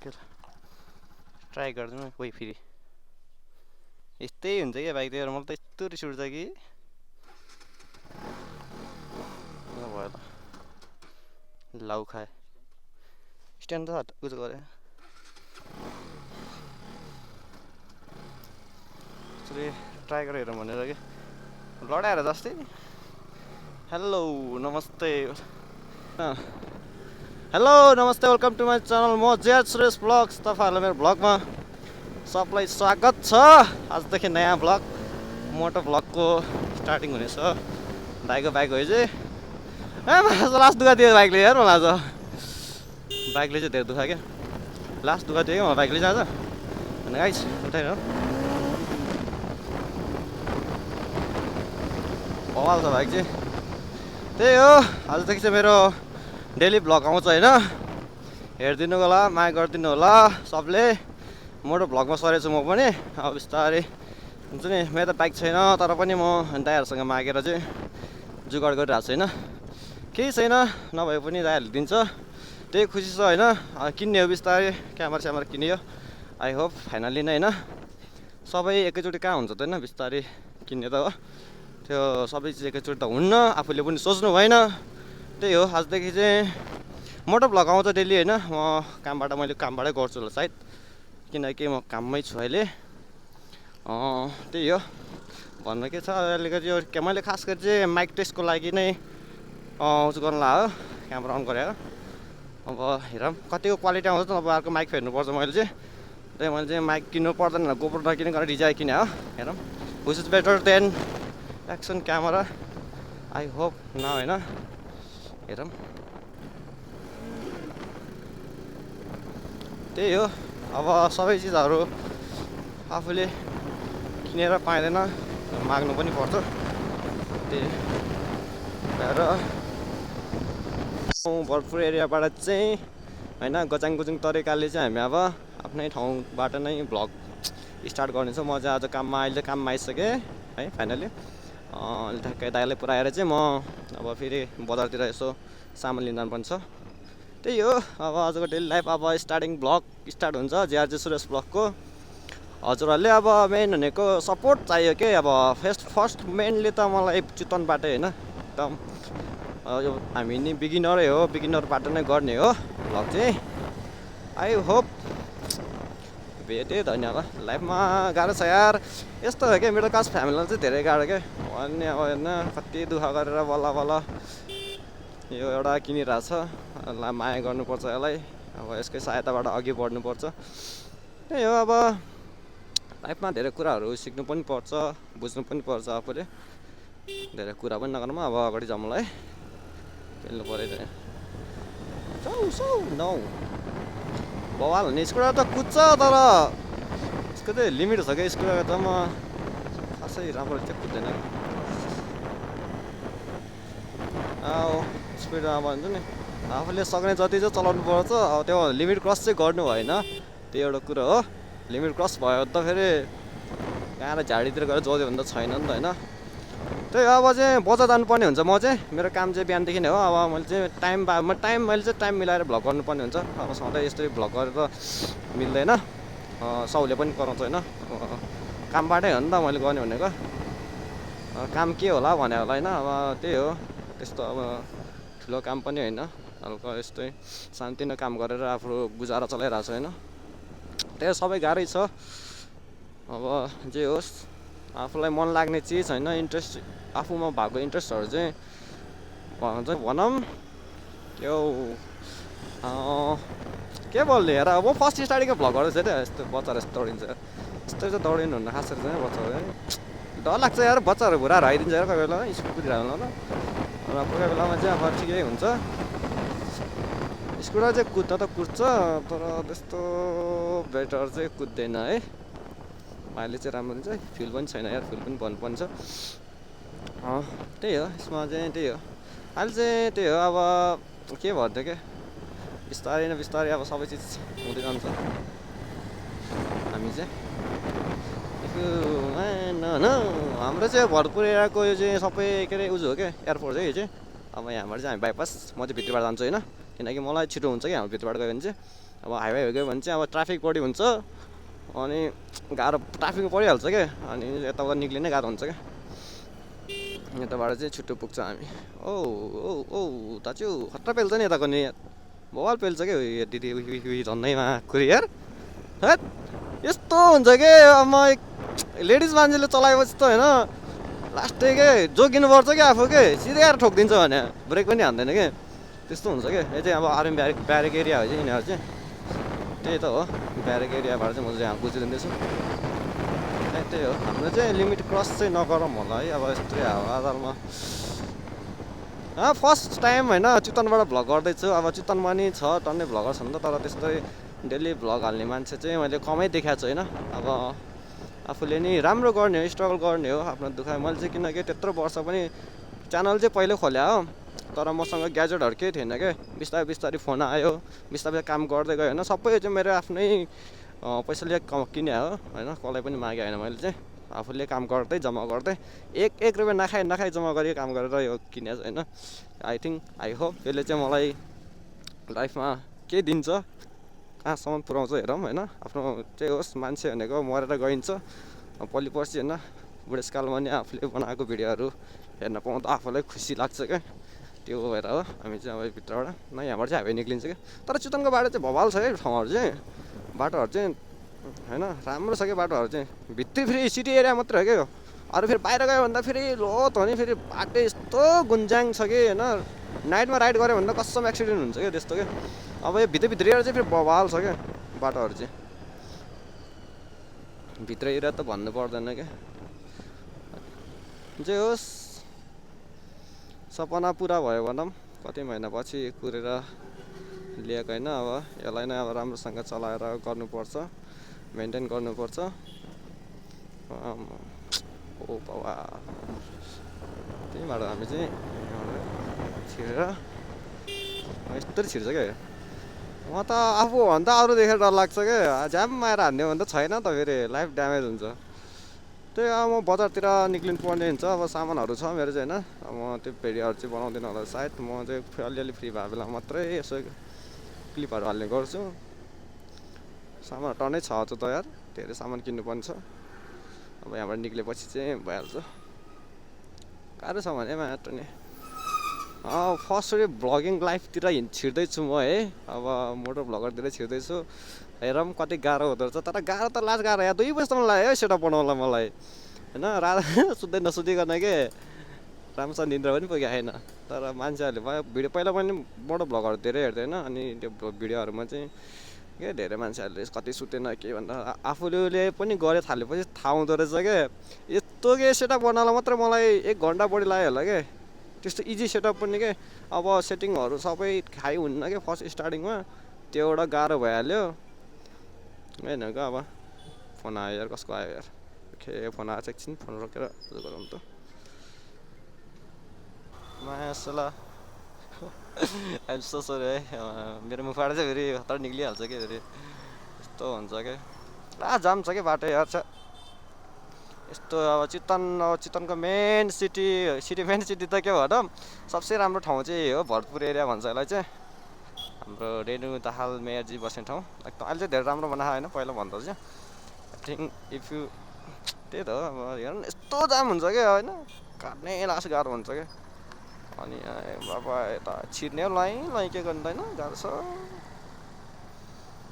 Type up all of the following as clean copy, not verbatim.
try गरिदिउँ न कोही फेरि यस्तै हुन्छ क्या बाइक लिएर मलाई त यस्तो रिस उठ्छ कि भयो ल लाउ खाए स्ट्यान्ड त उयो गरे यसरी ट्राई गरेर हेरौँ भनेर कि लडाएर जस्तै हेलो नमस्ते हेलो नमस्ते वेलकम टु माई च्यानल म जेआर सुरेश ब्लग्स तपाईँहरूलाई मेरो ब्लगमा सबलाई स्वागत छ आजदेखि नयाँ ब्लग मोटो ब्लगको स्टार्टिङ हुनेछ दाइको बाइक हो चाहिँ लास्ट दुःख दियो बाइकले यार मलाई आज बाइकले चाहिँ धेरै दुःख क्या लास्ट दुःख दियो क्या मलाई बाइकले चाहिँ आज अनि गाइस उठाएर बवाल छ बाइक चाहिँ त्यही हो आजदेखि चाहिँ मेरो डेली ब्लग आउँछ होइन हेरिदिनु होला माया गरिदिनु होला सबले मोटो ब्लगमा सरेछु म पनि अब बिस्तारै हुन्छ नि मेरो त बाइक छैन तर पनि म दाइहरूसँग मागेर चाहिँ जुगाड गरिरहेको छु होइन केही छैन नभए पनि दाइहरूले दिन्छ त्यही खुसी छ होइन किन्ने हो बिस्तारै क्यामेरा स्यामेरा किन्यो आई होप फाइनल्ली नै होइन सबै एकैचोटि कहाँ हुन्छ त होइन बिस्तारै किन्ने त हो त्यो सबै चिज एकैचोटि त हुन्न आफूले पनि सोच्नु भएन त्यही हो आजदेखि चाहिँ मोटो भ्लग आउँछ डेली होइन मैले कामबाटै गर्छु होला सायद किनकि म काममै छु अहिले त्यही हो भन्नु के छ अहिलेको यो मैले खास गरी चाहिँ माइक टेस्टको लागि नै उस गर्नु लाग्यो क्यामेरा अन गरेर अब हेरौँ कतिको क्वालिटी आउँछ त अब अर्को माइक फेर्नुपर्छ मैले चाहिँ त्यही मैले चाहिँ माइक किन्नु पर्दैन गोप्रो नकिने गरेर डिजाई किने हो हेरौँ which is better than action camera I hope न होइन हेरौँ त्यही हो अब सबै चिजहरू आफूले किनेर पाइँदैन माग्नु पनि पर्छ त्यही भएर भरपुर एरियाबाट चाहिँ होइन गजाङ गुजुङ तरिकाले चाहिँ हामी अब आफ्नै ठाउँबाट नै भ्लग स्टार्ट गर्नेछौँ म चाहिँ आज अहिले काममा आइसकेँ है फाइनली अहिले ठ्याक्कै दाइलाई पुऱ्याएर चाहिँ म अब फेरि बजारतिर यसो सामान लिन जानुपर्ने छ त्यही हो अब आजको डेली लाइफ अब स्टार्टिङ भ्लग स्टार्ट हुन्छ जेआरजे सुरेश भ्लगको हजुरहरूले अब मेन भनेको सपोर्ट चाहियो के अब फर्स्ट मेनली त मलाई चितवनबाटै होइन एकदम यो हामी नि बिगिनरै हो बिगिनरबाट नै गर्ने हो भ्लग चाहिँ आई होप भेटेँ धन्यवाद लाइफमा गाह्रो छ यार यस्तो हो क्या मिडल क्लास फ्यामिलीलाई चाहिँ धेरै गाह्रो क्या अनि अब हेर्न कति दुःख गरेर बल्ल बल्ल यो एउटा किनिरहेछ माया गर्नुपर्छ यसलाई अब यसकै सहायताबाट अघि बढ्नुपर्छ त्यही हो अब लाइफमा धेरै कुराहरू सिक्नु पनि पर्छ बुझ्नु पनि पर्छ आफूले धेरै कुरा पनि नगर्नु अब अगाडि जाउँ मलाई खेल्नु पऱ्यो नौ बवाल हुने स्कुटर त कुद्छ तर यसको चाहिँ लिमिट छ क्या स्कुटर त म खासै राम्रो चाहिँ कुद्दैन स्पिड अब भन्छ नि आफूले सक्ने जति चाहिँ चलाउनु पर्छ अब त्यो लिमिट क्रस चाहिँ गर्नु भएन त्यो एउटा कुरो हो लिमिट क्रस भयो त फेरि कहाँ र झाडीतिर गएर जोड्यो भने त छैन नि त होइन त्यही अब चाहिँ बजार जानुपर्ने हुन्छ म चाहिँ मेरो काम चाहिँ बिहानदेखि नै हो अब मैले चाहिँ मैले चाहिँ टाइम मिलाएर भ्लग गर्नुपर्ने हुन्छ अब सधैँ यस्तै भ्लग गरेर मिल्दैन साउले पनि कराउँछ होइन कामबाटै हो नि त मैले गर्ने भनेको काम के होला भने होला होइन अब त्यही हो त्यस्तो अब ठुलो काम पनि होइन हल्का यस्तै शान्तिनो काम गरेर आफ्नो गुजारा चलाइरहेको छ होइन त्यही सबै गाह्रै छ अब जे होस् आफूलाई मन लाग्ने चिज होइन इन्ट्रेस्ट आफूमा भएको इन्ट्रेस्टहरू चाहिँ भनौँ त्यो के बोल्ने हेर म फर्स्ट स्टार्टिङको भ्लग गर्दैछ क्या यस्तो बच्चाहरू यस्तो दौडिन्छ यस्तो चाहिँ दौडिनु हुन्न खास गरी चाहिँ बच्चाहरू है डर लाग्छ यार बच्चाहरू घुराएर आइदिन्छ यार कोही बेला स्कुल कुदिरहेको होला र कोही बेलामा चाहिँ अब ठिकै हुन्छ स्कुटर चाहिँ कुद्न त कुद्छ तर त्यस्तो बेटर चाहिँ कुद्दैन है अहिले चाहिँ राम्रो हुन्छ फिल पनि छैन यार फिल पनि भन्नुपर्ने छ त्यही हो यसमा चाहिँ त्यही हो अहिले चाहिँ त्यही हो अब के भन्थ्यो क्या बिस्तारै न बिस्तारै अब सबै चिज हुँदै जान्छ हामी चाहिँ हाम्रो चाहिँ भरपुर एरियाको यो चाहिँ सबै के अरे उज हो क्या एयरपोर्ट है यो चाहिँ अब यहाँबाट चाहिँ हामी बाइपास म चाहिँ भित्रबाट जान्छु होइन किनकि मलाई छिटो हुन्छ कि हाम्रो भित्रबाट गयो भने चाहिँ अब हाइवे गयो भने चाहिँ अब ट्राफिक बढी हुन्छ अनि गाह्रो ट्राफिकमा परिहाल्छ क्या अनि यताउता निक्लिनै गाह्रो हुन्छ क्या यताबाट चाहिँ छिटो पुग्छ हामी ओ ओ ओ दाजु खतरा पेल्छ नि यताको नि बवाल पेल्छ क्या यो दिदी उही झन्डैमा कुरियर हेट यस्तो हुन्छ कि म लेडिज मान्छेले चलाएपछि त होइन लास्टै के जोगिनुपर्छ क्या आफू के सिधै आएर ठोकिदिन्छ भने ब्रेक पनि हान्दैन कि त्यस्तो हुन्छ क्या यो चाहिँ अब आर्मी ब्यारेक एरिया हो चाहिँ यिनीहरू चाहिँ त्यही त हो ब्यारेक एरियाबाट चाहिँ म चाहिँ यहाँ बुझिदिँदैछु त्यही हो हाम्रो चाहिँ लिमिट क्रस चाहिँ नगरौँ होला है अब यस्तै हावादारमा फर्स्ट टाइम होइन चितवनबाट भ्लग गर्दैछु अब चितवनमा नि छ टन्नै भ्लगर छ नि त तर त्यस्तै डेली भ्लग हाल्ने मान्छे चाहिँ मैले कमै देखाएको छु होइन अब आफूले नि राम्रो गर्ने हो स्ट्रगल गर्ने हो आफ्नो दुखाइ मैले चाहिँ किनकि त्यत्रो वर्ष पनि च्यानल चाहिँ पहिल्यै खोल्या हो तर मसँग ग्याजेटहरू केही थिएन क्या बिस्तारै बिस्तारै फोन आयो बिस्तारै काम गर्दै गयो होइन सबै चाहिँ मेरो आफ्नै पैसाले किने हो होइन कसलाई पनि मागे होइन मैले चाहिँ आफूले काम गर्दै जम्मा गर्दै एक रुपियाँ नखाइ जम्मा गरेर काम गरेर यो किने होइन आई होप यसले चाहिँ मलाई लाइफमा केही दिन्छ कहाँसम्म पुऱ्याउँछ हेरौँ होइन आफ्नो चाहिँ होस् मान्छे भनेको मरेर गइन्छ भोलि पर्सि होइन बुढेसकालमा नि आफूले बनाएको भिडियोहरू हेर्न पाउँदा आफूलाई खुसी लाग्छ क्या त्यो भएर हो हामी चाहिँ अब भित्रबाट न यहाँबाट चाहिँ हाइवे निक्लिन्छ क्या तर चितवनको बाटो चाहिँ भवाल छ है ठाउँहरू चाहिँ बाटोहरू चाहिँ होइन राम्रो छ क्या बाटोहरू चाहिँ भित्री फेरि सिटी एरिया मात्रै हो क्या अरू फेरि बाहिर गयो भन्दा फेरि लोत हो नि फेरि बाटो यस्तो गुन्जाङ छ कि होइन नाइटमा राइड गऱ्यो भन्दा कसम एक्सिडेन्ट हुन्छ क्या त्यस्तो क्या अब यो भित्र एरिया चाहिँ फेरि बवाल छ क्या बाटोहरू चाहिँ भित्र एरिया त भन्नु पर्दैन क्या जे होस् सपना पुरा भयो भनौँ कति महिनापछि कुरेर ल्याएको होइन अब यसलाई नै अब राम्रोसँग चलाएर गर्नुपर्छ मेन्टेन गर्नुपर्छ ओ बाबा त्यही भएर हामी चाहिँ छिरेर यस्तरी छिर्छ क्या म त आफूभन्दा अरू देखेर डर लाग्छ क्या झ्याम आएर हान्ने भने त छैन त फेरि लाइफ ड्यामेज हुन्छ त्यही अब म बजारतिर निक्लिनु पर्ने हुन्छ अब सामानहरू छ मेरो चाहिँ होइन अब म त्यो भिडियोहरू चाहिँ बनाउँदिनँ होला सायद म चाहिँ अलिअलि फ्री भए बेला मात्रै यसो क्लिपहरू हाल्ने गर्छु सामान टनै छ अझ त यार धेरै सामान किन्नुपर्ने छ अब यहाँबाट निक्लेपछि चाहिँ भइहाल्छ गाह्रो छ भने मात्र नि फर्स्टरी भ्लगिङ लाइफतिर छिर्दैछु म है अब मोटर भ्लगरतिर छिर्दैछु हेरौँ कति गाह्रो हुँदो रहेछ तर गाह्रो त लास्ट गाह्रो या 2 बजीसम्म लाग्यो है सेटअप बनाउनलाई मलाई होइन सुत्दै नसुतिकन के राम्रोसँग निन्द्रा पनि पुगेको छैन तर मान्छेहरूले भिडियो पहिला पनि मोटर भ्लगहरू धेरै हेर्दैन अनि त्यो भिडियोहरूमा चाहिँ के धेरै मान्छेहरूले कति सुतेन के भन्दा आफूले पनि गरे थालेपछि थाहा हुँदो रहेछ क्या यस्तो के सेटअप बनाउनलाई मात्रै मलाई 1 घन्टा बढी लाग्यो होला क्या त्यस्तो इजी सेटअप पनि के अब सेटिङहरू सबै खाइ हुन्न क्या फर्स्ट स्टार्टिङमा त्यो एउटा गाह्रो भइहाल्यो होइन क्या अब फोन आयो यार कसको आयो यार के फोन आएछ एकछिन फोन रोकेर गरौँ त मासला आइम सो सरी है मेरो मुखबाट चाहिँ फेरि हतार निक्लिहाल्छ क्या फेरि यस्तो हुन्छ क्या पुरा जाम छ क्या बाटो यार छ यस्तो अब चितवनको मेन सिटी मेन सिटी त के भनौँ सबसे राम्रो ठाउँ चाहिँ हो भरतपुर एरिया भन्छ यसलाई चाहिँ हाम्रो रेणु दाहाल मेयरजी बस्ने ठाउँ एकदम अहिले चाहिँ धेरै राम्रो बनाएको होइन पहिला भन्दा चाहिँ आई थिङ्क इफ यु त्यही त हो अब हेर्नु यस्तो जाम हुन्छ क्या होइन काट्नै लास्ट गाह्रो हुन्छ क्या अनि बाबा यता छिर्ने लाइन के गर्नु त होइन गाह्रो छ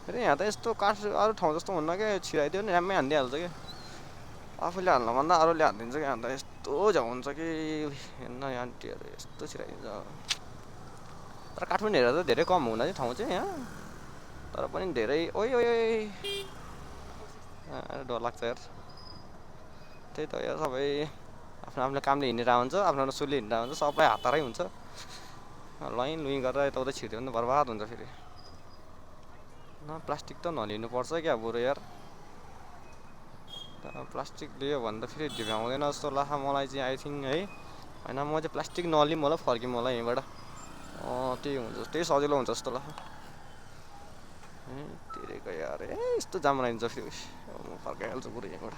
फेरि यहाँ त यस्तो काठ अरू ठाउँ जस्तो हुन्न क्या छिराइदियो नि राम्रै हानिदिइहाल्छ क्या आफूले हाल्नुभन्दा अरूले हालिदिन्छ क्या अन्त यस्तो झ्याउ हुन्छ कि हेर्न आन्टीहरू यस्तो छिराइदिन्छ तर काठमाडौँ हेरेर त धेरै कम हुन चाहिँ ठाउँ चाहिँ यहाँ तर पनि धेरै ओइ डर लाग्छ यार त्यही त यार सबै आफ्नो कामले हिँडेर हुन्छ आफ्नो सुलले हिँडेर हुन्छ सबै हतारै हुन्छ लाइन लुइङ गरेर यताउता छिर्यो भने त बर्बाद हुन्छ फेरि न प्लास्टिक त नलिनुपर्छ क्या बरु यार प्लास्टिक लियो भने त फेरि ढिभ्याउँदैन जस्तो लाग्छ मलाई चाहिँ आई थिङ्क है होइन म चाहिँ प्लास्टिक नलिउँ होला फर्किउँ होला यहीँबाट त्यही हुन्छ त्यही सजिलो हुन्छ जस्तो लाग्छ तिरेको यार यस्तो जाम लगाइदिन्छ फेरि म फर्काइहाल्छु बरु यहीँबाट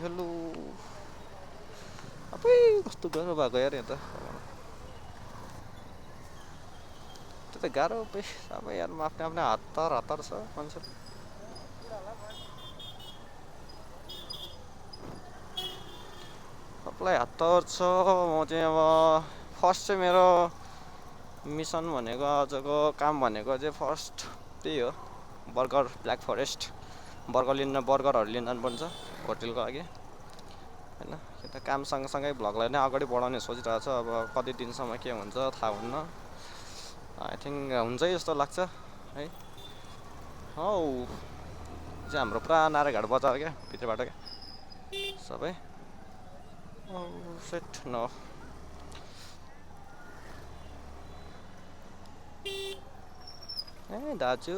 हेलो अबै कस्तो गाह्रो भएको यार यहाँ त त गाह्रो सबै यार आफ्नै आफ्नै हतार हतार छ मान्छे सबलाई हतार छ म चाहिँ अब फर्स्ट चाहिँ मेरो मिसन भनेको आजको काम भनेको चाहिँ फर्स्ट त्यही हो बर्गर ब्ल्याक फरेस्ट बर्गरहरू लिन जानुपर्छ होटेलको लागि होइन यता काम सँगसँगै भ्लगलाई नै अगाडि बढाउने सोचिरहेको छ अब कति दिनसम्म के हुन्छ थाहा हुन्न आई थिङ्क हुन्छ जस्तो लाग्छ है हौ चाहिँ हाम्रो पुरा नारायणघाट बजार क्या भित्रबाट क्या सबै सेट न ए दाजु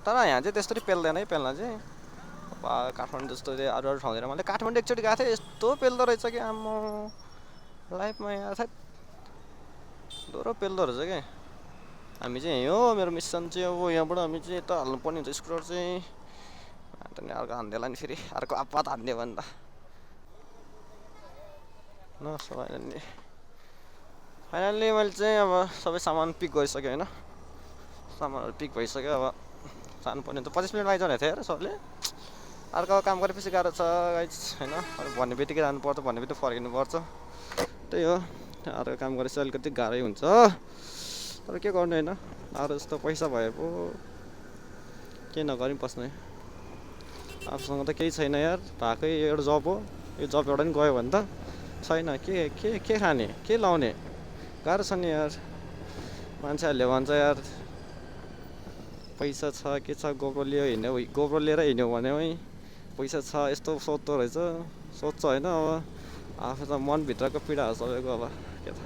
तर यहाँ चाहिँ त्यस्तरी पेल्दैन है पेल्न चाहिँ काठमाडौँ जस्तो चाहिँ अरू ठाउँतिर मैले काठमाडौँ एकचोटि गएको थिएँ यस्तो पेल्दो रहेछ कि आम्मा लाइफमा यहाँ सायद डोरो पेल्दो रहेछ क्या हामी चाहिँ यहीँ हो मेरो मिसन चाहिँ अब यहाँबाट हामी चाहिँ यता हाल्नुपर्ने हुन्छ स्कुटर चाहिँ अन्त नि अर्को हानिदिएला नि फेरि अर्को आपत हानिदियो भने त न फाइनल्ली मैले चाहिँ अब सबै सामान पिक गरिसकेँ होइन सामानहरू पिक भइसक्यो अब जानुपर्ने त 25 मिनट आइजाने थियो यार सबले अर्को काम गरेपछि गाह्रो छ गाइस होइन भन्ने बित्तिकै जानुपर्छ भन्ने बित्तिकै फर्किनुपर्छ त्यही हो अर्को काम गरेपछि अलिकति गाह्रै हुन्छ तर के गर्नु होइन अरू जस्तो पैसा भए पो के नगरी बस्ने आफूसँग त केही छैन यार भएकै एउटा जब हो यो जब एउटा नि गयो भने त छैन के खाने के लाउने गाह्रो छ नि यार मान्छेहरूले भन्छ यार पैसा छ के छ गोप्रो लिएर हिँड्यो भने पैसा छ यस्तो सोध्दो रहेछ सोध्छ होइन अब आफू त मनभित्रको पीडाहरू सबैको अब के त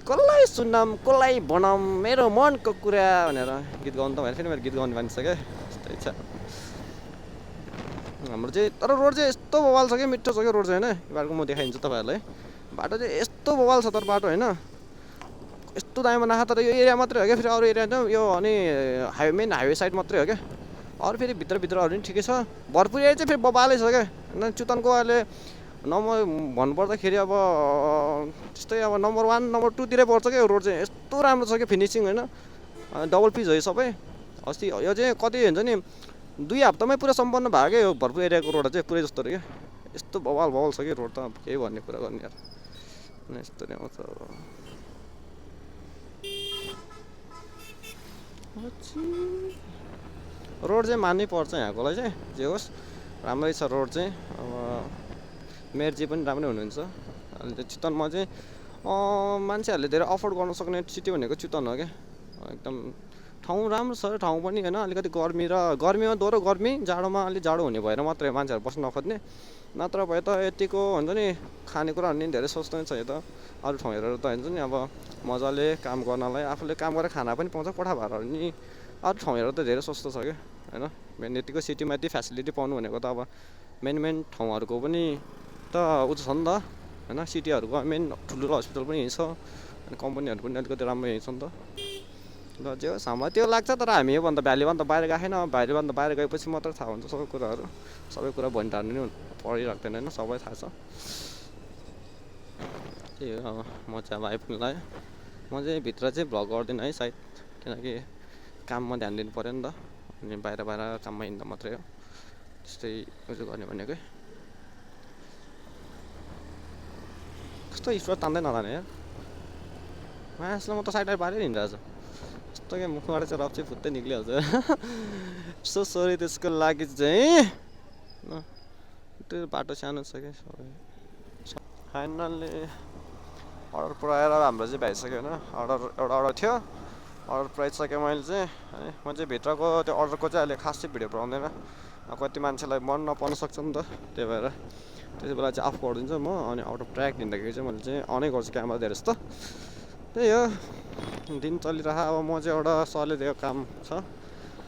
कसलाई सुनाम कसलाई भनौँ मेरो मनको कुरा भनेर गीत गाउनु त भएन फेरि मेरो गीत गाउने मान्छे छ क्या त्यस्तै छ हाम्रो चाहिँ तर रोड चाहिँ यस्तो बवाल छ कि मिठो छ क्या रोड चाहिँ होइन बाटोको म देखाइदिन्छु तपाईँहरूलाई बाटो चाहिँ यस्तो बवाल छ तर बाटो होइन यस्तो दामीमा नखा तर यो एरिया मात्रै हो क्या फेरि अरू एरिया त यो अनि मेन हाइवे साइड मात्रै हो क्या अरू फेरि भित्रभित्रहरू पनि ठिकै छ भरपुर एरिया चाहिँ फेरि बबालै छ क्या होइन चितवनको अहिले नम्बर भन्नुपर्दाखेरि अब त्यस्तै अब नम्बर 1 नम्बर 2 तिरै पर्छ क्या रोड चाहिँ यस्तो राम्रो छ क्या फिनिसिङ होइन डबल पिच हो यो सबै अस्ति यो चाहिँ कति हुन्छ नि 2 हप्तामै पुरा सम्पन्न भयो क्या यो भरपुर एरियाको रोड चाहिँ पुरै जस्तो क्या यस्तो बवाल छ कि रोड त केही भन्ने कुरा गर्ने यार यस्तो नै आउँछ रोड चाहिँ मान्नै पर्छ यहाँकोलाई चाहिँ जे होस् राम्रै छ रोड चाहिँ अब मेयरजी पनि राम्रै हुनुहुन्छ अहिले चितवनमा चाहिँ मान्छेहरूले धेरै अफोर्ड गर्न सक्ने सिटी भनेको चितवन हो क्या एकदम ठाउँ राम्रो छ ठाउँ पनि होइन अलिकति गर्मीमा दोहोरो गर्मी जाडोमा अलिक जाडो हुने भएर मात्रै मान्छेहरू बस्न नखोज्ने नत्र भए त यतिको हुन्छ नि खानेकुराहरू नि धेरै सस्तो नै छ यो त अरू ठाउँहरू त हुन्छ नि अब मजाले काम गर्नलाई आफूले काम गरेर खाना पनि पाउँछ कोठा भाडाहरू नि अरू ठाउँहरू त धेरै सस्तो छ क्या होइन मेन यतिको सिटीमा यति फेसिलिटी पाउनु भनेको त अब मेन ठाउँहरूको पनि त उयो छ नि त होइन सिटीहरूको मेन ठुल्ठुलो हस्पिटल पनि यहीँ छ अनि कम्पनीहरू पनि अलिकति राम्रो यहीँ छ नि त ल जे होस् हामीलाई त्यो लाग्छ तर हामी योभन्दा भ्यालीभन्दा बाहिर गएन भ्यालीभन्दा बाहिर गएपछि मात्र थाहा हुन्छ सबै कुरा भनिटार्नु नि परिराख्दैन होइन सबै थाहा छ त्यही हो अब म चाहिँ अब आइपुग्नु लाग्यो म चाहिँ भित्र चाहिँ भ्लग गर्दिनँ है सायद किनकि काममा ध्यान दिनु पऱ्यो नि त अनि बाहिर काममा हिँड्दा मात्रै हो त्यस्तै उयो गर्ने भनेकै कस्तो स्टोर तान्दै नलाने यार मासलाई म त साइड बाहिर हिँडिरहेको छु यस्तो क्या मुखबाट चाहिँ रफ चाहिँ फुत्तै निक्लिहाल्छ सो सरी त्यसको लागि चाहिँ त्यो बाटो सानो छ क्या सबै फाइनल्ली अर्डर पुऱ्याएर हाम्रो चाहिँ भइसक्यो होइन एउटा अर्डर थियो अर्डर पुऱ्याइसकेँ मैले चाहिँ है म चाहिँ भित्रको त्यो अर्डरको चाहिँ अहिले खासै भिडियो बनाउँदैन कति मान्छेलाई मन नपर्न सक्छ नि त त्यही भएर त्यति बेला चाहिँ अफ गरिदिन्छु म अनि आउट अफ ट्र्याक दिँदाखेरि चाहिँ मैले चाहिँ अनै गर्छु क्यामेरा धेरै जस्तो त्यही हो दिन चलिरह अब म चाहिँ एउटा सरले दिएको काम छ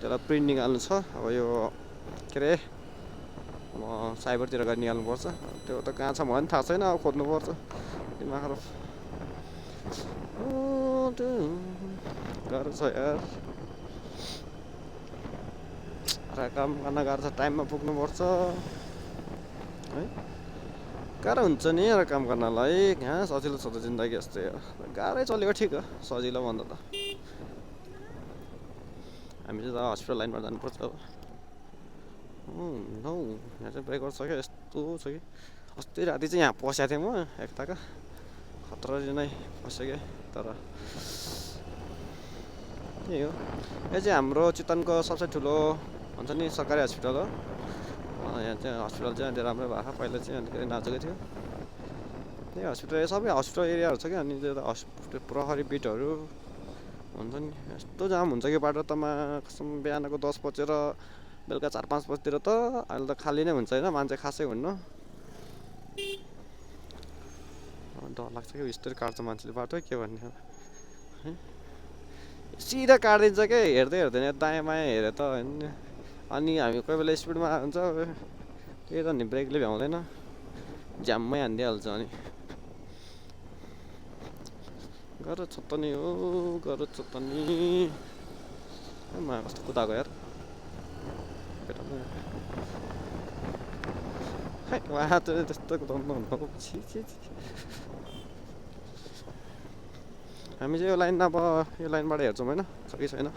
त्यसलाई प्रिन्ट निकाल्नु छ अब यो के अरे म साइबरतिर गएर निकाल्नुपर्छ त्यो त कहाँ छ मलाई पनि थाहा छैन अब खोज्नुपर्छ दिमाग गाह्रो छ यार काम गर्न गाह्रो छ टाइममा पुग्नुपर्छ है गाह्रो हुन्छ नि यार काम गर्नलाई कहाँ सजिलो छ त जिन्दगी यस्तै हो गाह्रै चलेको ठिक हो सजिलो भन्दा त हामी चाहिँ हस्पिटल लाइनमा जानुपर्छ अब नौ यहाँ चाहिँ ब्रेकर छ क्या यस्तो छ कि अस्ति राति चाहिँ यहाँ पसेको थिएँ म एकताका खतरा नै पसेँ क्या तर त्यही हो यो चाहिँ हाम्रो चितवनको सबसे ठुलो भन्छ नि सरकारी हस्पिटल हो यहाँ चाहिँ हस्पिटल चाहिँ अहिले राम्रै भएको पहिला चाहिँ अलिकति नाजुकै थियो त्यही हस्पिटल सबै हस्पिटल एरियाहरू छ क्या अनि त्यो हस्पिटल प्रहरी बिटहरू हुन्छ नि यस्तो जाम हुन्छ कि बाटो तमा कसम बिहानको 10 बजेर बेलुका 4-5 बजीतिर त अहिले त खाली नै हुन्छ होइन मान्छे खासै हुन्न डर लाग्छ कि यस्तरी काट्छ मान्छेले बाटो के भन्ने अब सिधा काटिदिन्छ क्या हेर्दै हेर्दैन दायाँ बायाँ हेरे त होइन अनि हामी कोही बेला स्पिडमा हुन्छ त्यही त नि ब्रेकले भ्याउँदैन ज्याममै हानिदिइहाल्छ अनि गर छ त नि हो गर छ त नि मा कस्तो कुदाएको यार खै उहाँ त त्यस्तो कुदाउनु नहुनु छि छि हामी चाहिँ यो लाइन अब यो लाइनबाट हेर्छौँ होइन छ कि छैन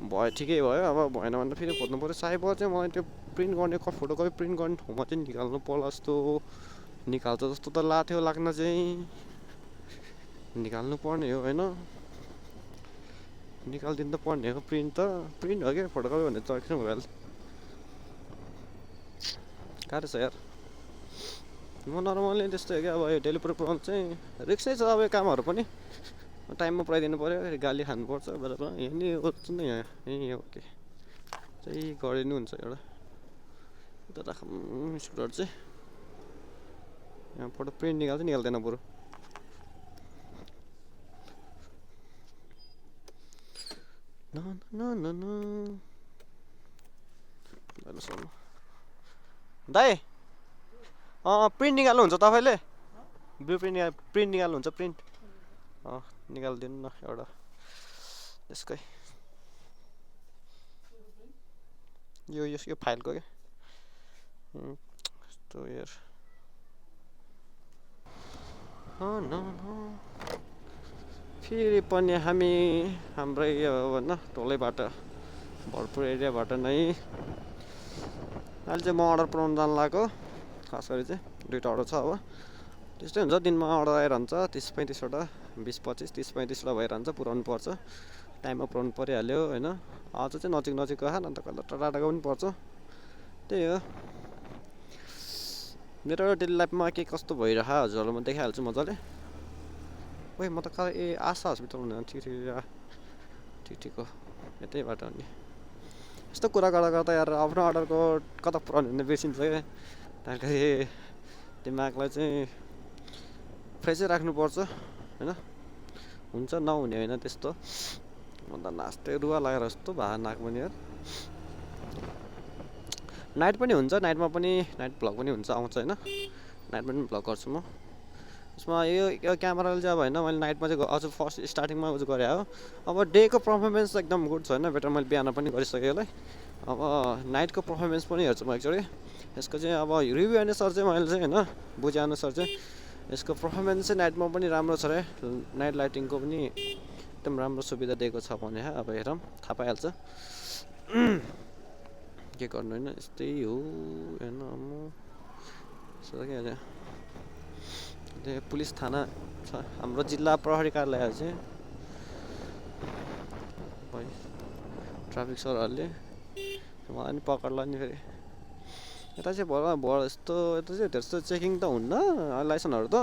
भयो ठिकै भयो अब भएन भने फेरि खोज्नु पऱ्यो सायद चाहिँ मलाई त्यो प्रिन्ट गर्ने फोटोकपी प्रिन्ट गर्ने ठाउँमा चाहिँ निकाल्नु पर्ला जस्तो निकाल्छ जस्तो त लाग्थ्यो लाग्न चाहिँ निकाल्नु पर्ने हो होइन निकालिदिनु त पर्ने हो प्रिन्ट हो क्या फोटोकपी भन्ने चर्किनु भइहाल्छ गाह्रो छ यार म नर्मली त्यस्तै हो क्या अब यो डेली प्रोग्राम चाहिँ रिक्सै छ अब यो कामहरू पनि टाइममा पुऱ्याइदिनु पऱ्यो गाली खानुपर्छ बराबर यहाँ नि नि यहाँ यहीँ ओके चाहिँ गरिदिनु हुन्छ एउटा यता राखौँ स्कुटर चाहिँ यहाँ फोटो प्रिन्ट निकाल्छ निकाल्दैन बरु दाइ प्रिन्ट निकाल्नुहुन्छ तपाईँले ब्लु प्रिन्ट निकाल्नुहुन्छ प्रिन्ट निकालिदिनु न एउटा यसकै यो फाइलको क्या यस्तो यार फेरि पनि हामी हाम्रै यो भन्न टोलैबाट भरतपुर एरियाबाट नै अहिले चाहिँ म अर्डर पुऱ्याउनु जानु लागेको खास गरी चाहिँ 2टा अर्डर छ अब त्यस्तै हुन्छ दिनमा अर्डर आइरहन्छ 30-35वटा 20-25 30-35वटा भइरहन्छ पुऱ्याउनु पर्छ टाइममा पुऱ्याउनु परिहाल्यो होइन आज चाहिँ नजिकको खान अन्त कहिले टाढाको पनि पर्छ त्यही हो मेरो डेली लाइफमा के कस्तो भइरह हजुरहरूलाई म देखाइहाल्छु मजाले ओइ म त आशा हस्पिटल हुँदैन ठिक हो यतै बाटो अनि यस्तो कुरा गर्दा यार आफ्नो अर्डरको कता पुऱ्याउनु भने बिर्सिन्छ क्या त्यहाँदेखि दिमागलाई चाहिँ फ्रेसै राख्नुपर्छ होइन हुन्छ नहुने होइन त्यस्तो म त नाच्दै रुवा लागेर जस्तो भए नाक पनि यार नाइट पनि हुन्छ नाइटमा पनि नाइट भ्लग पनि हुन्छ आउँछ होइन नाइटमा पनि भ्लग गर्छु म यसमा यो क्यामेराले चाहिँ अब होइन मैले नाइटमा चाहिँ अझ फर्स्ट स्टार्टिङमा उज गरेँ हो अब डेको पर्फर्मेन्स एकदम गुड छ होइन बेटर मैले बिहान पनि गरिसकेँ यसलाई अब नाइटको पर्फर्मेन्स पनि हेर्छु म एकचोटि यसको चाहिँ अब रिभ्यू अनुसार चाहिँ मैले चाहिँ होइन बुझेअनुसार चाहिँ यसको पर्फर्मेन्स चाहिँ नाइटमा पनि राम्रो छ अरे नाइट लाइटिङको पनि एकदम राम्रो सुविधा दिएको छ भने अब हेरौँ थाहा पाइहाल्छ के गर्नु होइन यस्तै हो हेर्न म के त्यो पुलिस थाना छ हाम्रो जिल्ला प्रहरी कार्यालय चाहिँ ट्राफिक सरहरूले मलाई नि पकडला नि फेरि यता चाहिँ भयो यस्तो यता चाहिँ त्यस्तो चेकिङ त हुन्न लाइसेन्सहरू त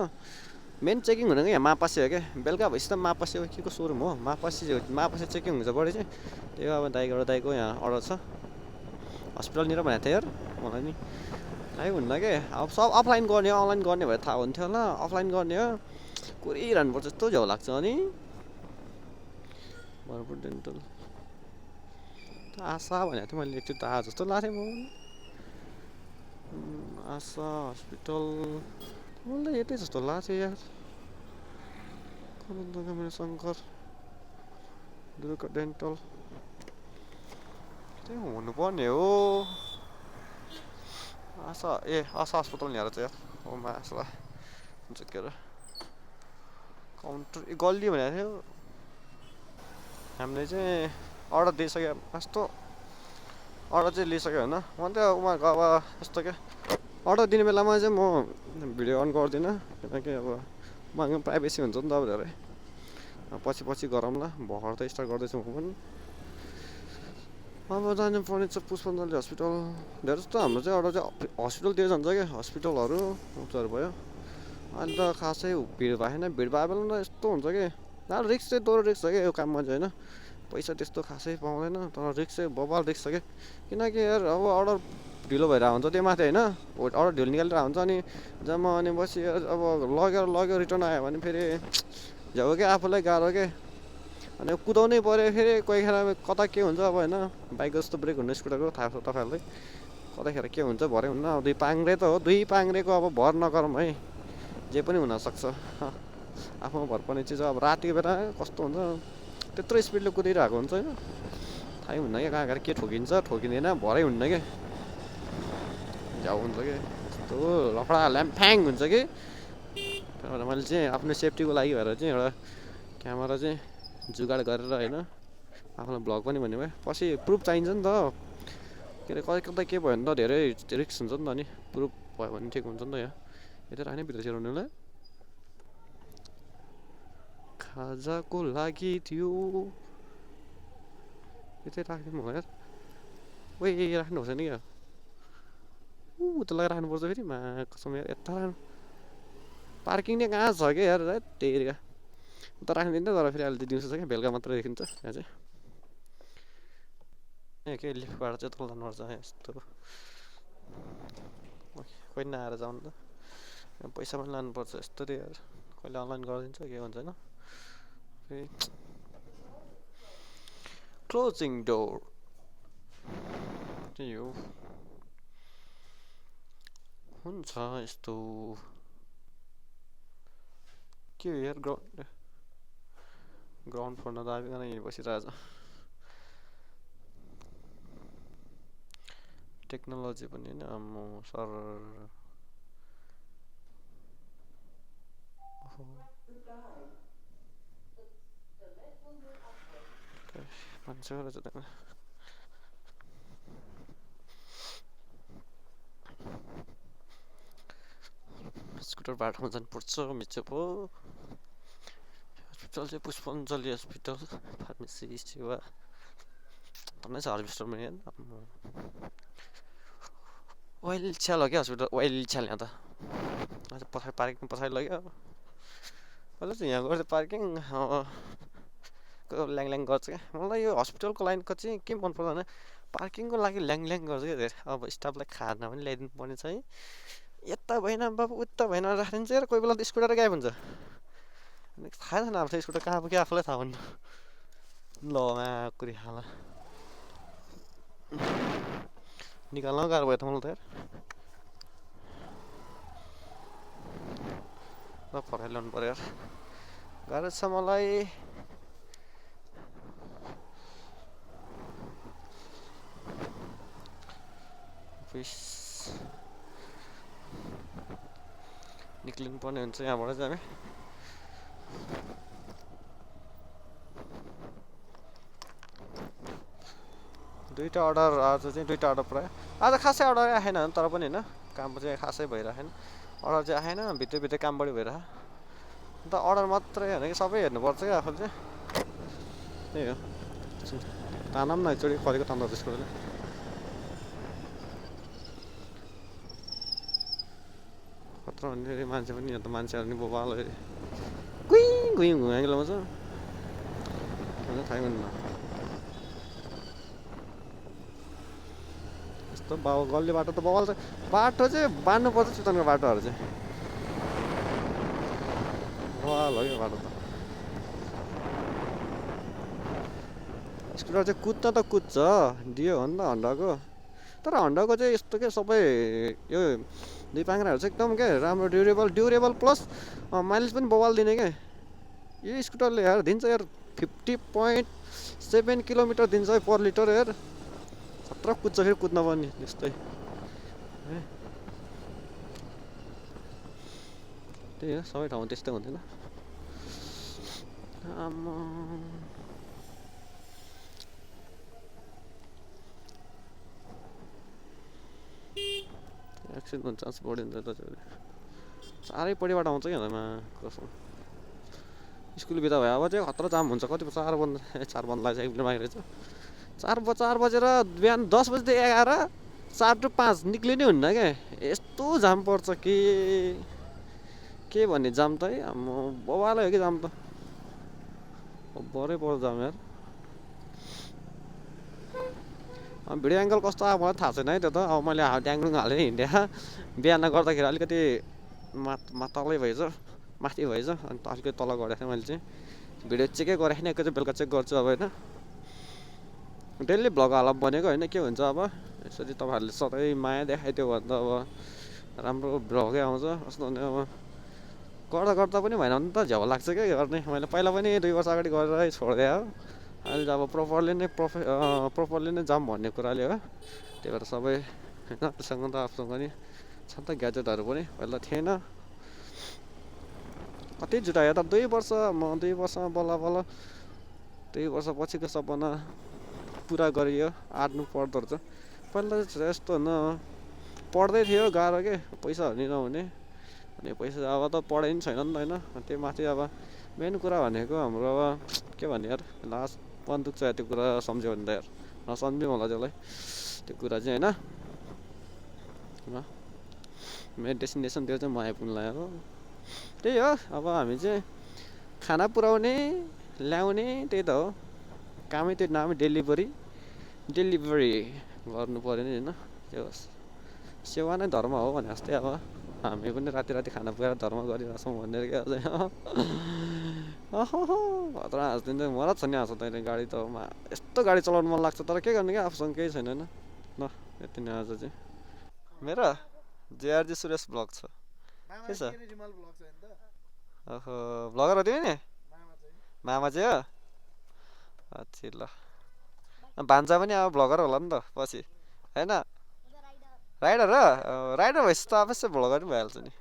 मेन चेकिङ भनेको यहाँ मापासी हो क्या बेलुका भएपछि त मापासी हो के को सोरुम हो मापासी चेकिङ हुन्छ बढी चाहिँ त्यो अब दाइको यहाँ अर्डर छ हस्पिटलनिर भनेको थियो यार मलाई नि थाहै हुन्न के अब सब अफलाइन गर्ने हो अनलाइन गर्ने भए थाहा हुन्थ्यो होला अफलाइन गर्ने हो कुरिरहनुपर्छ यस्तो झ्याउ लाग्छ अनि भरतपुर डेन्टल आशा भनेको थिएँ मैले एकचोटि आए जस्तो लाग्थेँ म आशा हस्पिटल मलाई यतै जस्तो लाग्थ्यो यार मेरो शङ्कर दुर्गा डेन्टल त्यही हुनुपर्ने हो आशा हस्पिटल यहाँ चाहिँ यार हो मासला हुन्छ के अरे काउन्टर गल्ली भनेको थियो हामीले चाहिँ अर्डर दिइसक्यो कस्तो अर्डर चाहिँ लिइसक्यो होइन म त उहाँको अब यस्तो क्या अर्डर दिने बेलामा चाहिँ म भिडियो अन गर्दिनँ किनकि अब उहाँको प्राइभेसी हुन्छ नि त अब धेरै पछि पछि गरौँला भर्खर त स्टार्ट गर्दैछु म पनि अब जानुपर्ने छ पुष्पञ्जली हस्पिटल धेरै जस्तो हाम्रो चाहिँ अर्डर चाहिँ हस्पिटलतिर जान्छ क्या हस्पिटलहरू उयोहरू भयो अहिले त खासै भिड भएन भिड भए बेला त यस्तो हुन्छ कि अब रिक्स चाहिँ दोहोरो रिक्स छ क्या यो काममा चाहिँ होइन पैसा त्यस्तो खासै पाउँदैन तर रिक्स चाहिँ बबाल रिक्स छ क्या किनकि यार अब अर्डर ढिलो भइरहेको हुन्छ त्यो माथि होइन अर्डर ढिलो निकालिरहेको हुन्छ अनि जम्मा अनि बसी अब लग्यो रिटर्न आयो भने फेरि झ्याउ क्या आफूलाई गाह्रो के अनि कुदाउनै पऱ्यो फेरि कोही खेर कता के हुन्छ अब होइन बाइक जस्तो ब्रेक हुने स्कुटरको थाहा छ तपाईँहरूलाई कताखेर के हुन्छ भरे हुन्न अब दुई पाङ्रे त हो दुई पाङ्रेको अब भर नगरौँ है जे पनि हुनसक्छ आफूमा भर पर्ने चिज अब रातिको बेला कस्तो हुन्छ त्यत्रो स्पिडले कुदिरहेको हुन्छ होइन थाहै हुन्न क्या कहाँ गएर के ठोकिन्छ ठोकिँदैन भरै हुन्न क्या झ्याउ हुन्छ कि यस्तो लफडा ल्याम्फ्याङ हुन्छ कि त्यहाँबाट मैले चाहिँ आफ्नो सेफ्टीको लागि भएर चाहिँ एउटा क्यामेरा चाहिँ जुगाड गरेर होइन आफूलाई भ्लग पनि भन्ने भयो पछि प्रुफ चाहिन्छ नि त के अरे कतै कतै के भयो भने त धेरै रिक्स हुन्छ नि त अनि प्रुफ भयो भने ठिक हुन्छ नि त यहाँ यता राख्ने भित्र छिराउनुलाई खाजाको लागि थियो यतै राख्ने म यार ओइ राख्नुपर्छ नि क्या उता राख्नुपर्छ फेरि मा कसम यता राख्नु पार्किङ नै कहाँ छ क्या यार त्यही उता राख्नु दिन्छ तर फेरि अहिले दिउँसो छ क्या बेलुका मात्रै देखिन्छ यहाँ चाहिँ ए के लिफ्टबाट चाहिँ तल जानुपर्छ यस्तो कोही नआएर जाउँ त पैसा पनि लानुपर्छ यस्तो रे यार कहिले अनलाइन गरिदिन्छ के हुन्छ होइन फेरि क्लोजिङ डोर त्यही हो हुन्छ यस्तो के हो यार ग्राउन्ड फ्लोरमा दाबिकन यहीँ बसिरहेछ टेक्नोलोजी पनि होइन आम्मो सर मान्छे रहेछ त्यहाँ स्कुटर बाटोमा जानुपर्छ मिचो पो हस्पिटल चाहिँ पुष्पञ्जली हस्पिटल फार्मेसी सेवा भन्नै छ हस्पिटलमा यहाँ ओइल छ्याल हो क्या हस्पिटल ओइल छ्याल यहाँ त अझ पछाडि पार्किङ पछाडि लग्यो अहिले चाहिँ यहाँ गर्छ पार्किङ ल्याङ गर्छ क्या मलाई यो हस्पिटलको लाइनको चाहिँ के मन पर्छ भने पार्किङको लागि ल्याङ गर्छ क्या धेरै अब स्टाफलाई खाना पनि ल्याइदिनु पर्ने छ है यता भएन बाबु उता भएन राखिदिन्छ यार कोही बेला त स्कुटर गायब हुन्छ थाहा छैन अब त्यो स्कुटर कहाँ पुग्यो आफूलाई थाहा हुन्न ल कुरी खाला निकाल्न गाह्रो भयो त मलाई त यार ल फर्काइ ल्याउनु पऱ्यो यार गाह्रो छ मलाई निक्लिनु पर्ने हुन्छ यहाँबाट चाहिँ हामी दुईवटा अर्डर आज चाहिँ दुईवटा अर्डर पुऱ्यायो आज खासै अर्डर आएन तर पनि होइन काम चाहिँ खासै भइरहेन अर्डर चाहिँ आएन भित्र काम बढी भइरह अन्त अर्डर मात्रै होइन कि सबै हेर्नुपर्छ क्या आफूले चाहिँ त्यही हो ताना पनि न एकचोटि फरेको तान्दा त्यसको खतरा भन्ने मान्छे पनि यहाँ त मान्छेहरू नि बोबाल गुइङ घुमाइलो छ थाहै हुन्न यस्तो गल्ली बाटो त बवाल छ बाटो चाहिँ बाँड्नुपर्छ चितवनको बाटोहरू चाहिँ बवाल हो यो बाटो त स्कुटर चाहिँ कुद्न त कुद्छ दियो हो नि त हन्डाको तर हन्डाको चाहिँ यस्तो क्या सबै यो दुई पाङ्राहरू चाहिँ एकदम क्या राम्रो ड्युरेबल प्लस माइलेज पनि बवाल दिने क्या यो स्कुटरले यार दिन्छ यार 50.7 किलोमिटर दिन्छ है पर लिटर यार खतरा कुद्छ फेरि कुद्न पनि त्यस्तै त्यही हो सबै ठाउँमा त्यस्तै हुँदैन एक्सिडेन्ट हुने चान्स बढिन्छ त चारैपट्टिबाट आउँछ कि हँदैमा कसो स्कुल बिदा भयो अब चाहिँ खतरा जाम हुन्छ कति 4 बन्द लागिसकेको रहेछ 4 बजेर बिहान 10 बजेदेखि 11 4 to 5 निक्लिनै हुन्न क्या यस्तो जाम पर्छ के भन्ने जाम त है बवालै हो कि जाम त बरै पर्छ जाम यार भिडियो एङ्गल कस्तो आयो मलाई थाहा छैन है त्यो त अब मैले ट्याङडुङ हालेर हिँड्या बिहान गर्दाखेरि अलिकति तलै भएछ माथि भएछ अनि अलिकति तल गरेको थिएँ मैले चाहिँ भिडियो चेकै गरेको थिएँ एकैचोटि बेलुका चेक गर्छु अब होइन डेली भ्लग हाल भनेको होइन के हुन्छ अब यसरी तपाईँहरूले सधैँ माया देखाइदियो भने त अब राम्रो भ्लगै आउँछ कस्तो भने अब गर्दा पनि भएन भने त झ्याउ लाग्छ क्या गर्ने मैले पहिला पनि 2 वर्ष अगाडि गरेर छोडिदिएँ हो अहिले त अब प्रोपरली नै जाम भन्ने कुराले हो त्यही भएर सबै होइन त्योसँग त आफूसँग नि छ नि त ग्याजेटहरू पनि पहिला थिएन कति जुटायो त 2 वर्षमा बल्ल 2 वर्ष पछिको सपना पुरा गरियो आँट्नु पर्दो रहेछ पहिला चाहिँ यस्तो होइन पढ्दै थियो गाह्रो के पैसाहरू नि नहुने अनि पैसा अब त पढाइ पनि छैन नि त होइन त्यो माथि अब मेन कुरा भनेको हाम्रो अब के भन्ने यार लास्ट मन दुख्छ त्यो कुरा सम्झ्यो भने त यार नसम्झ्यौँ होला त्यसलाई त्यो कुरा चाहिँ होइन मेरो डेस्टिनेसन त्यो चाहिँ म आइपुग्नु लाग्यो त्यही हो अब हामी चाहिँ खाना पुर्याउने ल्याउने त्यही त हो कामै त्यो नामै डेलिभरी गर्नु पऱ्यो नि होइन त्यो सेवा नै धर्म हो भने जस्तै अब हामी पनि राति खाना पुऱ्याएर धर्म गरिरहेछौँ भनेर क्या अझै खतरा हाँस्दिन्छ मलाई छ नि हाँस तैँले गाडी त यस्तो गाडी चलाउनु मन लाग्छ तर के गर्ने क्या आफूसँग केही छैन होइन ल यति नै आज चाहिँ मेरो जेआरजी सुरेश ब्लग छ के छ ओहो ब्लगर हो तिमी नि मामा चाहिँ हो अच्छा ल भान्जा पनि अब ब्लगर होला नि त पछि होइन राइडर भएपछि त अवश्य भ्लगर पनि भइहाल्छ नि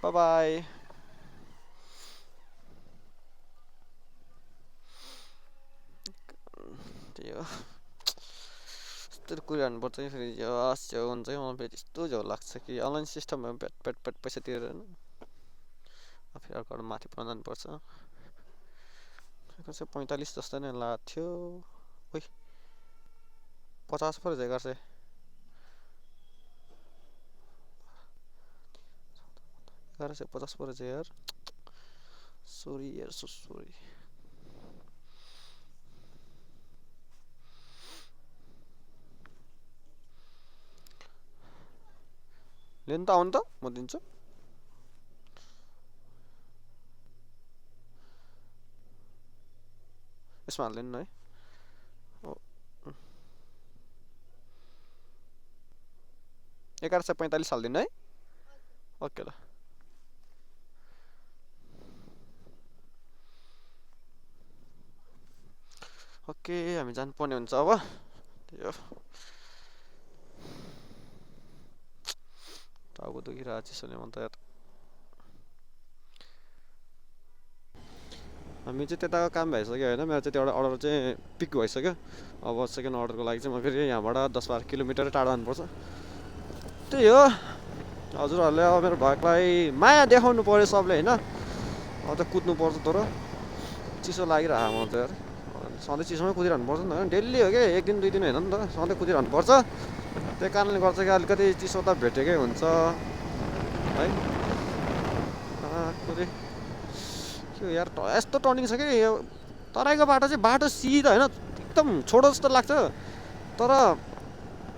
बाई त्यही हो यस्तो कुरा हान्नुपर्छ कि फेरि झ्याउ हुन्छ कि मलाई फेरि यस्तो झ्याउ लाग्छ कि अनलाइन सिस्टममा पेट पैसा तिरेर फेरि अर्को माथि पुऱ्याउनु जानुपर्छ 45 जस्तो नै लागेको थियो ओइ 50 पो रहेछ 1150 पो रहेछ यार सरी यार सरी लिनु त आउनु त म दिन्छु यसमा हाल्दैन है 1145 हाल्दिनु है ओके ल ओके हामी जानुपर्ने हुन्छ अब त्यो टाउको दुखिरहेको चिसोले मन त यार हामी चाहिँ त्यताको काम भइसक्यो होइन मेरो चाहिँ त्यो एउटा अर्डर चाहिँ पिक भइसक्यो अब सेकेन्ड अर्डरको लागि चाहिँ म फेरि यहाँबाट 10-12 किलोमिटर टाढा जानुपर्छ त्यही हो हजुरहरूले अब मेरो भ्लगलाई माया देखाउनु पऱ्यो सबले होइन अब त कुद्नु पर्छ तर चिसो लागिरहेको मलाई त यार सधैँ चिसोमै कुदिरहनु पर्छ नि त डेली हो कि 1 दिन 2 दिन होइन नि त सधैँ कुदिरहनु पर्छ त्यही कारणले गर्छ कि अलिकति चिसो त भेटेकै हुन्छ है कुदे के यार यस्तो टर्निङ छ कि तराईको बाटो चाहिँ बाटो सिधा होइन एकदम छोटो जस्तो लाग्छ तर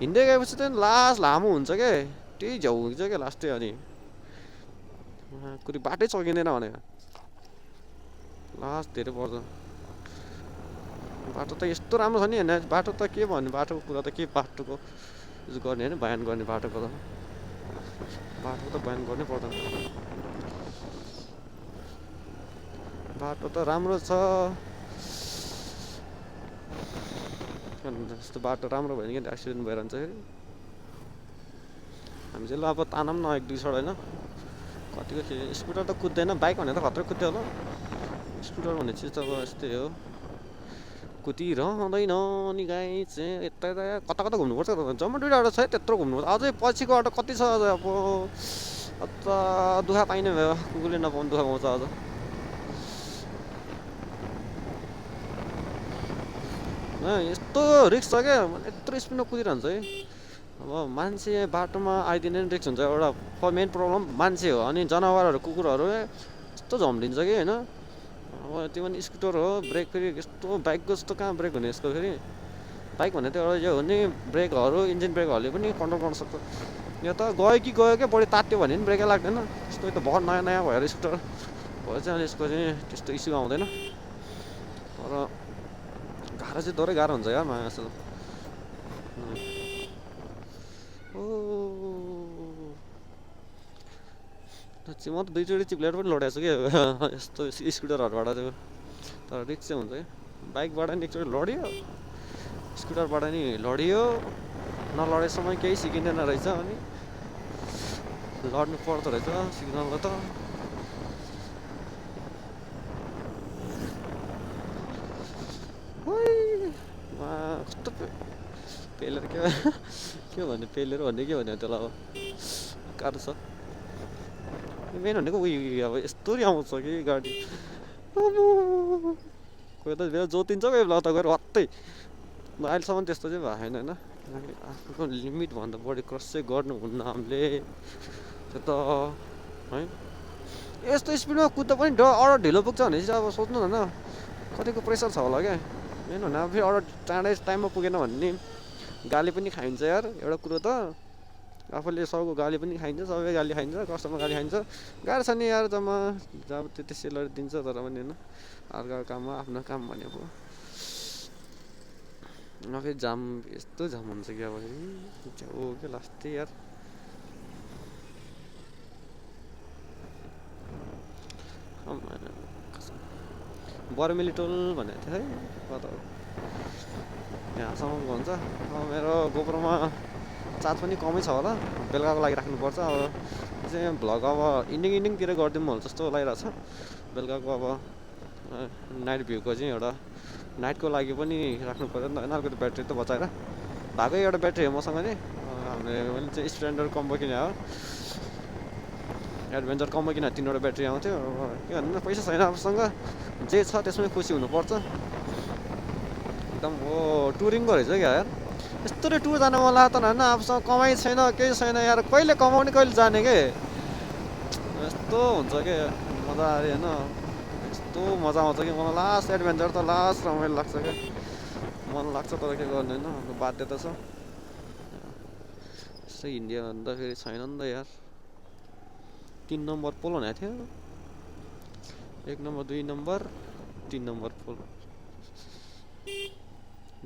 हिँड्दै गएपछि चाहिँ लास्ट लामो हुन्छ क्या त्यही झ्याउ हुन्छ क्या लास्टै अनि कुनै बाटै सकिँदैन भने लास्ट धेरै पर्छ बाटो त यस्तो राम्रो छ नि होइन बाटो त के भन्ने बाटोको कुरा त के बाटोको युज गर्ने होइन बयान गर्ने बाटोको त बयान गर्नै पर्दैन बाटो त राम्रो छ यस्तो बाटो राम्रो भएन कि एक्सिडेन्ट भइरहन्छ फेरि हामी चाहिँ ल अब तानौँ न एक दुई छोड होइन कतिको स्कुटर त कुद्दैन बाइक भने त खत्रै कुद्थ्यो होला स्कुटर भन्ने चिज त अब यस्तै हो कुदिरहँदैन नि गाई चाहिँ यता यता कता कता घुम्नुपर्छ जम्मा दुईवटा बाटो छ है त्यत्रो घुम्नुपर्छ अझै पछिको बाटो कति छ अझ अब त दुःख पाइने भयो कुकुरले नपाउनु दुःख पाउँछ अझ यस्तो रिक्स छ क्या यत्रो स्पिडमा कुदिरहन्छ है अब मान्छे बाटोमा आइदिने नि रिक्स हुन्छ एउटा मेन प्रब्लम मान्छे हो अनि जनावरहरू कुकुरहरू यस्तो झम्लिन्छ कि होइन अब त्यो पनि स्कुटर हो ब्रेक फेरि यस्तो बाइकको जस्तो कहाँ ब्रेक हुने यसको फेरि बाइक भन्ने त एउटा यो हो नि ब्रेकहरू इन्जिन ब्रेकहरूले पनि कन्ट्रोल गर्न सक्छ यो त गयो कि गयो क्या बढी तात्यो भने पनि ब्रेकै लाग्दैन यस्तो त भर्खर नयाँ नयाँ भएर स्कुटर भएर चाहिँ यसको चाहिँ त्यस्तो इस्यु आउँदैन तर गाह्रो चाहिँ थोरै गाह्रो हुन्छ यार माया जस्तो म त दुईचोटि चिप्लेर पनि लडेको छु कि यस्तो स्कुटरहरूबाट चाहिँ तर रिक्स चाहिँ हुन्छ कि बाइकबाट नि एकचोटि लड्यो स्कुटरबाट नि लडियो नलडेसम्म केही सिकिँदैन रहेछ अनि लड्नु पर्दो रहेछ सिग्नलको त कस्तो पेलेर के भन्ने पेलेर भन्ने के भन्ने त्यसलाई अब गाह्रो छ मेन भनेको उयो अब यस्तो आउँछ कि गाडी कोही त बेला जोतिन्छ कोही बेला त गएर हत्तै अहिलेसम्म त्यस्तो चाहिँ भएको छैन होइन आफ्नो लिमिटभन्दा बढी क्रस चाहिँ गर्नुहुन्न हामीले त्यो त है यस्तो स्पिडमा कुद्दा पनि अर्डर ढिलो पुग्छ भने चाहिँ अब सोच्नु न कतिको प्रेसर छ होला क्या मेन भने अब फेरि अर्डर चाँडै टाइममा पुगेन भने नि गाली पनि खाइन्छ यार एउटा कुरो त आफूले सबको गाली पनि खाइन्छ सबै गाली खाइन्छ कस्टमर गाली खाइन्छ गाह्रो छ नि यार जम्मा जब त्यति सेलरी दिन्छ तर पनि होइन अर्को काममा आफ्नो काम भनेको फेरि जाम यस्तो जाम हुन्छ कि अब हो क्या लास्टै यार बर्मेली टोल भनेको थियो है कता यहाँसम्म भन्छ अब मेरो गोप्रोमा चार्ज पनि कमै छ होला बेलुकाको लागि राख्नुपर्छ अब चाहिँ भ्लग अब इन्डिङतिर गरिदिउँ होला जस्तो लागिरहेको छ बेलुकाको अब नाइट भ्यूको चाहिँ एउटा नाइटको लागि पनि राख्नु पर्यो नि त होइन अर्को ब्याट्री त बचाएर भएको एउटा ब्याट्री हो मसँग नि हामीले मैले चाहिँ स्प्लेन्डर कम्बो किने हो एडभेन्चर कम्बो किन 3वटा ब्याट्री आउँथ्यो के भन्नु पैसा छैन आफूसँग जे छ त्यसमै खुसी हुनुपर्छ एकदम हो टुरिङको रहेछ क्या यार यस्तो टुर जान मन लाग्छ होइन आफूसँग कमाइ छैन केही छैन यार कहिले कमाउने कहिले जाने के यस्तो हुन्छ कि मजा अरे होइन यस्तो मजा आउँछ कि मलाई लास्ट एडभेन्चर त लास्ट रमाइलो लाग्छ क्या मन लाग्छ तर के गर्ने होइन बाध्यता छ यस्तै इन्डिया भन्दा फेरि छैन नि त यार 3 नम्बर पोल भनेको थियो 1 नम्बर 2 नम्बर 3 नम्बर पोल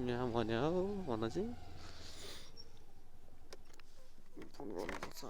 यहाँ भन्यो हो भन्न चाहिँ फोन गर्नुपर्छ